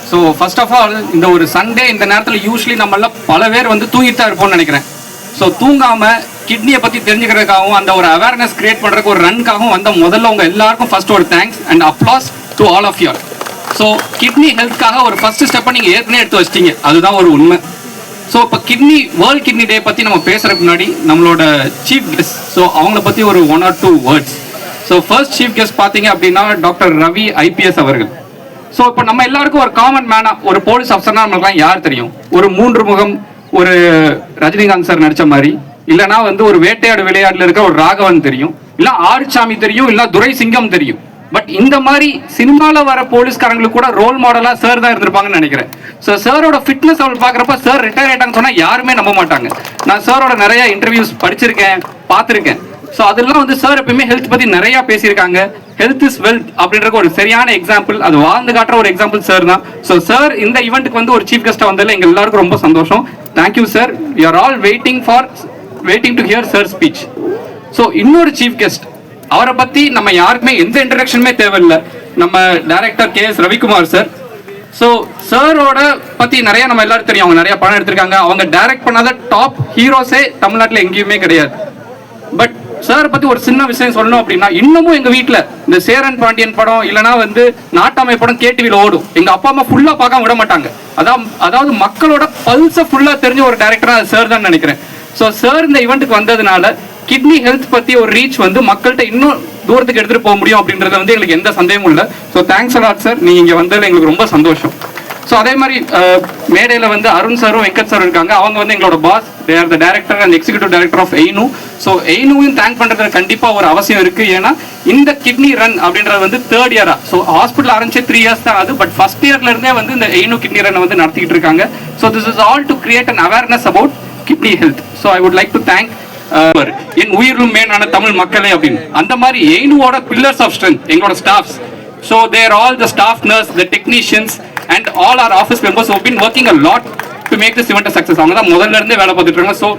So first of all இந்த ஒரு Sunday இந்த நேரத்தில் யூஸ்வலி நம்மள பல பேர் வந்து தூங்கிட்டு தான் இருப்போம்னு நினைக்கிறேன். ஸோ தூங்காமல் கிட்னியை பற்றி தெரிஞ்சுக்கிறதுக்காகவும் அந்த ஒரு அவேர்னஸ் கிரியேட் பண்ணுறதுக்கு ஒரு ரன்காகவும் வந்த முதல்ல உங்கள் எல்லாருக்கும் ஃபர்ஸ்ட் ஒரு thanks and applause to all of your. So kidney ஹெல்த்காக ஒரு ஃபர்ஸ்ட் ஸ்டெப்பை நீங்கள் ஏற்கனவே எடுத்து வச்சிட்டீங்க, அதுதான் ஒரு உண்மை. ஸோ இப்போ வேர்ல்ட் கிட்னி டே பற்றி நம்ம பேசுறதுக்கு முன்னாடி நம்மளோட சீஃப் கெஸ்ட், ஸோ அவங்கள பற்றி ஒரு 1 or 2 words. So first chief guest பார்த்தீங்க அப்படின்னா டாக்டர் ரவி ஐபிஎஸ் அவர்கள். ஸோ இப்போ நம்ம எல்லாருக்கும் ஒரு காமன் மேனா ஒரு போலீஸ் ஆஃபீஸர்னா நம்மளுக்குலாம் யார் தெரியும்? ஒரு 3 முகம், ஒரு ரஜினிகாந்த் சார் நடிச்ச மாதிரி, இல்லைனா வந்து ஒரு வேட்டையாடு விளையாடுல இருக்க ஒரு ராகவன் தெரியும், இல்லை ஆறுசாமி தெரியும், இல்லை துரை சிங்கம் தெரியும். பட் இந்த மாதிரி சினிமாவில் வர போலீஸ்காரங்களுக்கு கூட ரோல் மாடலாக சார் தான் இருந்திருப்பாங்கன்னு நினைக்கிறேன். ஸோ சாரோட ஃபிட்னஸ் அவள் பார்க்குறப்ப சார் ரிட்டையர் ஆகிட்டாங்கன்னு சொன்னால் யாருமே நம்ப மாட்டாங்க. நான் சாரோட நிறைய இன்டர்வியூஸ் படிச்சிருக்கேன், பார்த்துருக்கேன். ஸோ அதெல்லாம் வந்து சார் எப்பயுமே ஹெல்த் பற்றி நிறையா பேசியிருக்காங்க. ஹெல்த் இஸ் வெல்த் அப்படின்ற ஒரு சரியான எக்ஸாம்பிள், அது வாழ்ந்து காட்டுற ஒரு எக்ஸாம்பிள் சார் தான். ஸோ சார் இந்த ஈவெண்ட்டுக்கு வந்து ஒரு சீஃப் கெஸ்ட்டாக வந்ததில் எங்கள் எல்லாருக்கும் ரொம்ப சந்தோஷம். Thank you sir. You are all waiting to hear sir speech. So இன்னொரு சீஃப் கெஸ்ட், அவரை பற்றி நம்ம யாருக்குமே எந்த இன்ட்ரடக்ஷனுமே தேவையில்லை, நம்ம director KS. Ravikumar sir. So சாரோட பற்றி நிறைய நம்ம எல்லாரும் தெரியும். அவங்க நிறைய படம் எடுத்திருக்காங்க. அவங்க டைரக்ட் பண்ணாத டாப் ஹீரோஸே தமிழ்நாட்டில் எங்கேயுமே கிடையாது. பட் சார் பற்றி ஒரு சின்ன விஷயம் சொல்லணும் அப்படின்னா, இன்னமும் எங்கள் வீட்டில் இந்த சேரன் பாண்டியன் படம் இல்லைனா வந்து நாட்டாமை படம் கேடிவியில் ஓடும். எங்கள் அப்பா அம்மா ஃபுல்லாக பார்க்க விட மாட்டாங்க. அதாவது மக்களோட பல்ஸை ஃபுல்லாக தெரிஞ்ச ஒரு டேரக்டராக சார் தான் நினைக்கிறேன். ஸோ சார் இந்த ஈவெண்ட்டுக்கு வந்ததுனால கிட்னி ஹெல்த் பற்றி ஒரு ரீச் வந்து மக்கள்கிட்ட இன்னும் தூரத்துக்கு எடுத்துகிட்டு போக முடியும் அப்படின்றத வந்து எங்களுக்கு எந்த சந்தேகமும் இல்லை. ஸோ தேங்க்ஸ் அலாட் சார், நீங்கள் இங்கே வந்ததில் எங்களுக்கு ரொம்ப சந்தோஷம். ஸோ அதே மாதிரி மேடையில் வந்து அருண் சாரும் வெங்கட் சாரும் இருக்காங்க. அவங்க வந்து எங்களோட boss, they are the director and executive director of AINU. So எய்னுவையும் தேங்க் பண்ணுறதுல கண்டிப்பாக ஒரு அவசியம் இருக்குது. ஏன்னா இந்த கிட்னி ரன் அப்படின்றது வந்து 3rd இயரா. ஸோ ஹாஸ்பிட்டல் ஆரம்பிச்சு 3 years தான் ஆகுது. பட் ஃபர்ஸ்ட் இயர்லேருந்தே வந்து இந்த எய்னு கிட்னி ரன் வந்து நடத்திக்கிட்டு இருக்காங்க. So this is all to create an awareness about kidney health. So I would like to thank என் உயிரும் மேலான தமிழ் மக்களே அப்படின்னு. அந்த மாதிரி எய்னுவோட பில்லர்ஸ் ஆஃப் ஸ்ட்ரென்த் எங்களோட staffs. So there all the staff nurse, the technicians and all our office members who have been working a lot to make this event a success. அவங்க தான் முதல்ல இருந்தே வேலை பார்த்துட்டு இருக்காங்க. So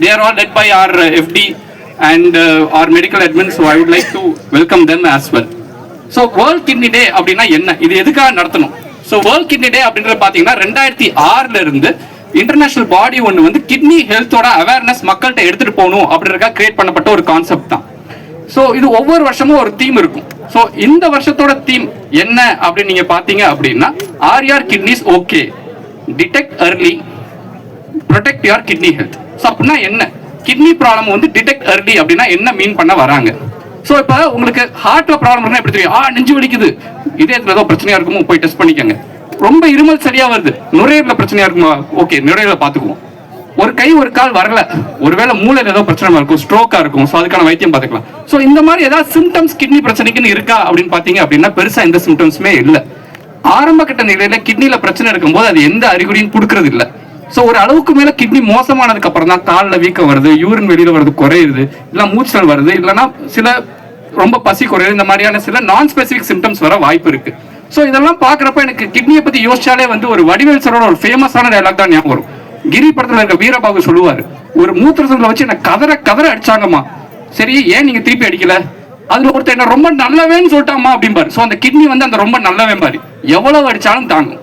they are all led by our FD and our medical admin. So I would like to welcome them as well. So World Kidney Day அப்படின்னா என்ன, இது எதுக்காக நடத்தணும்? So World Kidney Day அப்படின்றது பார்த்தீங்கன்னா 2006ல இருந்து இன்டர்நேஷனல் பாடி ஒன்று வந்து கிட்னி ஹெல்த்தோட அவேர்னஸ் மக்கள்கிட்ட எடுத்துட்டு போகணும் அப்படின்றதுக்காக கிரியேட் பண்ணப்பட்ட ஒரு கான்செப்ட் தான். ஸோ இது ஒவ்வொரு வருஷமும் ஒரு தீம் இருக்கும். ஸோ இந்த வருஷத்தோட தீம் என்ன அப்படின்னு நீங்க பாத்தீங்க அப்படின்னா, are kidneys okay, detect early, protect your kidney health. So அப்படின்னா என்ன, கிட்னி ப்ராப்ளம் வந்து டிடெக்ட் early அப்படின்னா என்ன மீன் பண்ண வராங்க? ஸோ இப்போ உங்களுக்கு ஹார்ட்ல ப்ராப்ளம் இருந்தால் எப்படி தெரியும்? நெஞ்சு வலிக்குது, இதயத்துல ஏதோ பிரச்சனையா இருக்குமோ, போய் டெஸ்ட் பண்ணிக்கோங்க. ரொம்ப இருமல் சரியா வருது, நுரையீரல பிரச்சனையா இருக்குமா, ஓகே நுரையீரல பார்த்துக்குவோம். ஒரு கை ஒரு கால் வரல, ஒருவேளை மூளையில் ஏதோ பிரச்சனை இருக்கும், ஸ்ட்ரோக்கா இருக்கும், ஸோ அதுக்கான வைத்தியம் பார்த்துக்கலாம். ஸோ இந்த மாதிரி ஏதாவது சிம்டம்ஸ் கிட்னி பிரச்சனைக்குன்னு இருக்கா அப்படின்னு பார்த்தீங்க அப்படின்னா பெருசா எந்த சிம்டம்ஸுமே இல்லை. ஆரம்ப கட்ட நிலையில கிட்னில பிரச்சனை இருக்கும்போது அது எந்த அறிகுறியும் கொடுக்கறது இல்லை. ஸோ ஒரு அளவுக்கு மேல கிட்னி மோசமானதுக்கு அப்புறம் தான் காலில் வீக்கம் வருது, யூரின் வெளியில வருது குறையுது, இல்லை மூச்சல் வருது, இல்லைன்னா சில ரொம்ப பசி குறையுது, இந்த மாதிரியான சில நான் ஸ்பெசிபிக் சிம்டம்ஸ் வர வாய்ப்பு இருக்கு. ஸோ இதெல்லாம் பார்க்குறப்ப எனக்கு கிட்னியை பத்தி யோசிச்சாலே வந்து ஒரு வடிவேல் சாரோட ஒரு ஃபேமஸான டயலாக் தான் ஞாபகம் வரும். கிரி படத்துல இருக்க வீரபாகு சொல்லுவாரு, ஒரு மூத்திரத்துல வச்சு என்ன கதற அடிச்சாங்கம்மா, சரி ஏன் நீங்க திருப்பி அடிக்கல, அதுல ஒருத்தர் என்ன ரொம்ப நல்லவேன்னு சொல்லிட்டாமா அப்படிம்பாரு. ஸோ அந்த கிட்னி வந்து அந்த ரொம்ப நல்லவே மாதிரி எவ்வளவு அடிச்சாலும் தாங்கும்,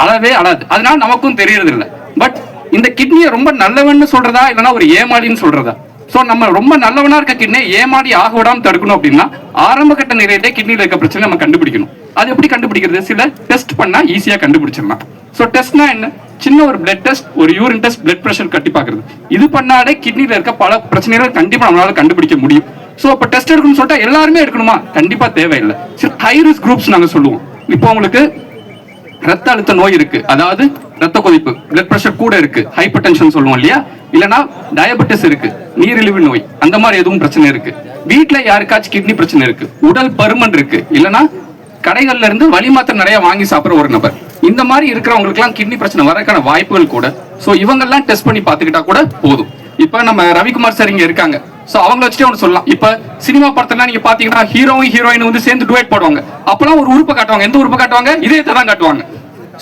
அளவே அழாது. அதனால நமக்கும் தெரியறது இல்லை. பட் இந்த கிட்னியை ரொம்ப நல்லவன்னு சொல்றதா இல்லைன்னா ஒரு ஏமாளின்னு சொல்றதா? ஸோ நம்ம ரொம்ப நல்லவனா இருக்க கிட்னியை ஏமாடி ஆக விடாம தடுக்கணும் அப்படின்னா ஆரம்ப கட்ட நிலையிலே கிட்னியில் இருக்க பிரச்சனை நம்ம கண்டுபிடிக்கணும். அது எப்படி கண்டுபிடிக்கிறது? சில டெஸ்ட் பண்ணா ஈஸியா கண்டுபிடிச்சிடலாம். ஸோ டெஸ்ட்னா என்ன? சின்ன ஒரு பிளட் டெஸ்ட், ஒரு யூரின் டெஸ்ட், பிளட் பிரஷர் கட்டி பார்க்கறது. இது பண்ணாலே கிட்னில இருக்க பல பிரச்சனைகள் கண்டிப்பா நம்மளால கண்டுபிடிக்க முடியும். ஸோ இப்போ டெஸ்ட் எடுக்கணும்னு சொல்லிட்டா எல்லாருமே எடுக்கணுமா? கண்டிப்பா தேவையில்லை. சில ஹை ரிஸ்க் குரூப்ஸ் நாங்க சொல்லுவோம். இப்போ உங்களுக்கு ரத்த அழுத்த நோய் இருக்கு, அதாவது ரத்த கொதிப்பு, பிளட் பிரஷர் கூட இருக்கு, ஹைப்பர் டென்ஷன் சொல்லுவோம் இல்லையா, இல்லைன்னா டயபெட்டிஸ் இருக்கு, நீரிழிவு நோய், அந்த மாதிரி எதுவும் பிரச்சனை இருக்கு, வீட்டுல யாருக்காச்சும் கிட்னி பிரச்சனை இருக்கு, உடல் பருமன் இருக்கு, இல்லைன்னா கடைகள்ல இருந்து வலி மாத்திரை நிறைய வாங்கி சாப்பிட்ற ஒரு நபர், இந்த மாதிரி இருக்கிறவங்களுக்குலாம் கிட்னி பிரச்சனை வரக்கான வாய்ப்புகள் கூட. ஸோ இவங்கெல்லாம் டெஸ்ட் பண்ணி பார்த்துக்கிட்டா கூட போதும். இப்போ நம்ம ரவிக்குமார் சார் இங்க இருக்காங்க. ஸோ அவங்கள வச்சுட்டு ஒன்று சொல்லலாம். இப்போ சினிமா படத்துல நீங்க பாத்தீங்கன்னா ஹீரோயின் வந்து சேர்ந்து டுவேட் போடுவாங்க. அப்பெல்லாம் ஒரு உறுப்பை காட்டுவாங்க. எந்த உறுப்பை காட்டுவாங்க? இதயத்தை தான் காட்டுவாங்க.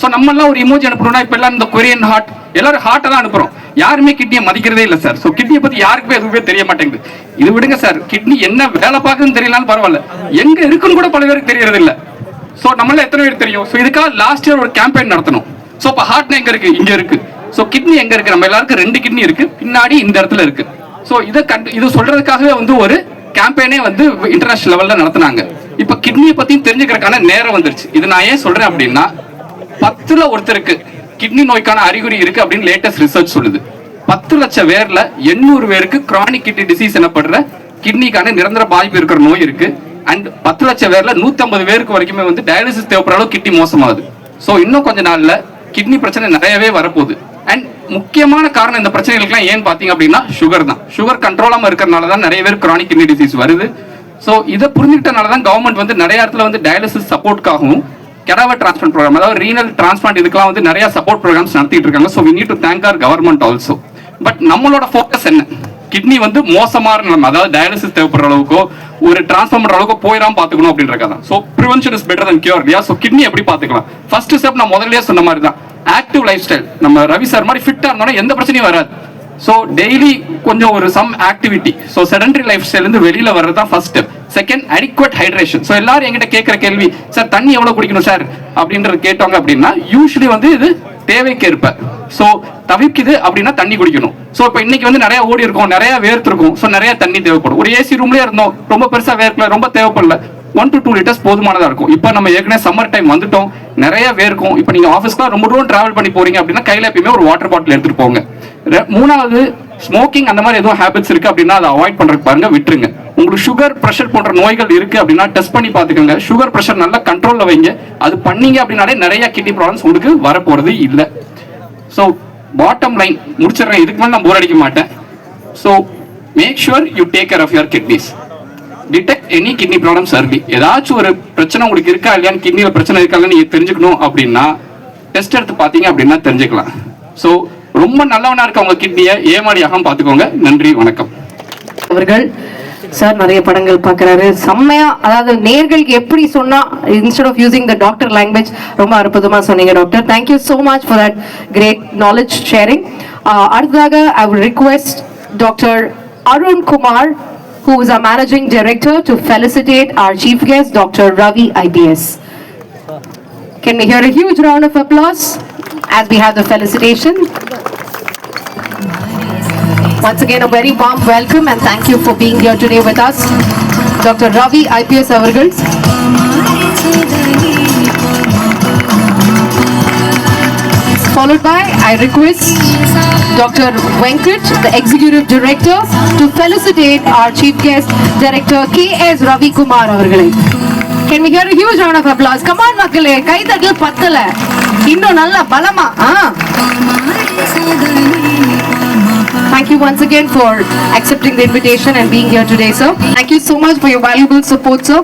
ஸோ நம்ம எல்லாம் ஒரு இமோஜி அனுப்பணும்னா இப்ப எல்லாம் இந்த கொரியன் ஹார்ட், எல்லாரும் ஹார்ட்டை தான் அனுப்புறோம். யாருமே கிட்னியை மதிக்கிறதே இல்லை சார். ஸோ கிட்னியை பத்தி யாருக்குமே எதுவுமே தெரிய மாட்டேங்குது. இது விடுங்க சார், கிட்னி என்ன வேலை பார்க்குதுன்னு தெரியலான்னு பரவாயில்ல, எங்க இருக்குன்னு கூட பல பேருக்கு தெரியறது இல்லை. ஸோ நம்மள எத்தனை பேர் தெரியும்? ஸோ இதுக்காக லாஸ்ட் இயர் ஒரு கேம்பெயின் நடத்தணும். ஸோ இப்போ ஹார்ட் எங்க இருக்கு? இங்க இருக்கு. ஸோ கிட்னி எங்க இருக்கு? நம்ம எல்லாருக்கும் 2 கிட்னி இருக்கு, பின்னாடி இந்த இடத்துல இருக்கு. ஸோ இது சொல்றதுக்காகவே வந்து ஒரு கேம்பெயினே வந்து இன்டர்நேஷனல் லெவல்ல நடத்தினாங்க. இப்போ கிட்னியை பத்தியும் தெரிஞ்சுக்கிறதுக்கான நேரம் வந்துருச்சு. இது நான் ஏன் சொல்றேன் அப்படின்னா, 10ல் ஒருத்தருக்கு கிட்னி நோய்க்கான அறிகுறி இருக்கு அப்படின்னு லேட்டஸ்ட் ரிசர்ச் சொல்லுது. 10 லட்சம் பேர்ல 800 பேருக்கு கிரானிக் கிட்னி டிசீஸ் எனப்படுற கிட்னிக்கான நிரந்தர பாதிப்பு இருக்கிற நோய் இருக்கு. அண்ட் 10 லட்சம் பேர்ல 150 பேருக்கு வரைக்குமே வந்து டயாலிசிஸ் தேவைப்படுற அளவு கிட்னி மோசமாகுது. ஸோ இன்னும் கொஞ்ச நாள்ல கிட்னி பிரச்சனை நிறையவே வரப்போகுது. அண்ட் முக்கியமான காரணம் இந்த பிரச்சனைகளுக்குலாம் ஏன்னு பாத்தீங்க அப்படின்னா சுகர் தான். சுகர் கண்ட்ரோலாம இருக்கிறனால தான் நிறைய பேர் கிரானிக் கிட்னி டிசீஸ் வருது. ஸோ இதை புரிஞ்சுக்கிட்டனால தான் கவர்மெண்ட் வந்து நிறைய இடத்துல வந்து டயாலிசிஸ் சப்போர்ட்காகவும் கெடாவர் டிரான்ஸ்பிளான்ட் ப்ரோக்ராம், அதாவது ரீனல் டிரான்ஸ்பிளான்ட், இதுக்கெல்லாம் வந்து நிறைய சப்போர்ட் ப்ரோக்ராம்ஸ் நடத்திட்டு இருக்காங்க. So we need to thank our government also. But நம்மளோட ஃபோக்கஸ் என்ன? கிட்னி வந்து மோசமான நிலைமை, அதாவது டயாலிசிஸ் தேவைப்படுற அளவுக்கோ ஒரு டிரான்ஸ்ஃபார்ம் பண்ற அளவுக்கு போயிடாம பாத்துக்கணும் அப்படின்றத. So prevention is better than cure இல்லையா? ஸோ கிட்னி எப்படி பாத்துக்கலாம்? ஃபர்ஸ்ட் ஸ்டெப் நான் முதல்லயே சொன்ன மாதிரி தான், ஆக்டிவ் லைஃப் ஸ்டைல். நம்ம ரவி சார் மாதிரி ஃபிட்டா இருந்தோம்னா எந்த பிரச்சனையும் வராது. ஸோ டெய்லி கொஞ்சம் ஒரு some activity, so sedentary lifestyle இருந்து வெளியில வர்றது தான் first step. Second, adequate hydration. So எல்லாரும் என்கிட்ட கேட்கிற கேள்வி, சார் தண்ணி எவ்வளவு குடிக்கணும் சார் அப்படின்றது கேட்டாங்க அப்படின்னா, யூஸ்வலி வந்து இது தேவைக்கேற்ப. ஸோ தவிர்க்குது அப்படின்னா தண்ணி குடிக்கணும். ஸோ இப்போ இன்னைக்கு வந்து நிறைய ஓடி இருக்கும், நிறைய வேர்த்து இருக்கும். ஸோ நிறைய தண்ணி தேவைப்படும். ஒரு ஏசி ரூம்லயே இருந்தோம், ரொம்ப பெருசா வேர்க்கல, ரொம்ப தேவைப்படல, 1 to 2 லிட்டர்ஸ் போதுமானதா இருக்கும். இப்போ நம்ம ஏற்கனவே சம்மர் டைம் வந்துட்டோம், நிறைய வேர்க்கும். இப்போ நீங்க ஆஃபீஸ்க்கு ரொம்ப தூரம் டிராவல் பண்ணி போறீங்க அப்படின்னா கையில எப்பயுமே ஒரு வாட்டர் பாட்டில் எடுத்துட்டு போங்க. மூணாவது, ஸ்மோக்கிங் அந்த மாதிரி எதுவும் ஹேபிட்ஸ் இருக்கு அப்படின்னா அதை அவாய்ட் பண்றதுக்கு பாருங்க, விட்டுருங்க. உங்களுக்கு சுகர் பிரஷர் போன்ற நோய்கள் இருக்கு அப்படின்னா டெஸ்ட் பண்ணி பாத்துக்கோங்க. சுகர் பிரஷர் நல்லா கண்ட்ரோல்ல வைங்க. அது பண்ணீங்க அப்படின்னாலே நிறைய கிட்னி ப்ராப்ளம்ஸ் உங்களுக்கு வரப்போறது இல்லை. ஸோ பாட்டம் லைன் முடிச்சிடுறேன், இதுக்கு மேலே நான் போர் அடிக்க மாட்டேன். So make sure you take care of your kidneys. Detect any kidney problems early. ஏதாச்சும் ஒரு பிரச்சனை உங்களுக்கு இருக்கா இல்லையான்னு, கிட்னியில பிரச்சனை இருக்கா இல்லையா நீங்க தெரிஞ்சுக்கணும் அப்படின்னா டெஸ்ட் எடுத்து பார்த்தீங்க அப்படின்னா தெரிஞ்சுக்கலாம். ஸோ ரொம்ப நல்லவனா இருக்க உங்க கிட்னியை ஏமாடியாகவும் பார்த்துக்கோங்க. நன்றி, வணக்கம். அவர்கள் சார் நிறைய படங்கள் பார்க்குறாரு, செம்மையா. அதாவது நேர்களுக்கு எப்படி சொன்னா instead of using the doctor language ரொம்ப அற்புதமா சொன்னீங்க doctor. Thank you so much for that great knowledge sharing. அடுத்ததாக I will request doctor Arun Kumar, who is our managing director, to felicitate our chief guest Dr. Ravi IPS. Can we hear a huge round of applause as we have the felicitation? Once again, a very warm welcome and thank you for being here today with us, Dr. Ravi IPS avargal. Followed by, I request Dr. Venkat, the Executive Director, to felicitate our Chief Guest, Director K.S. Ravi Kumar avargalai. Can we hear a huge round of applause? Come on, makkale, kai tadal pattala. Inno nalla balama. Thank you once again for accepting the invitation and being here today, sir. Thank you so much for your valuable support, sir.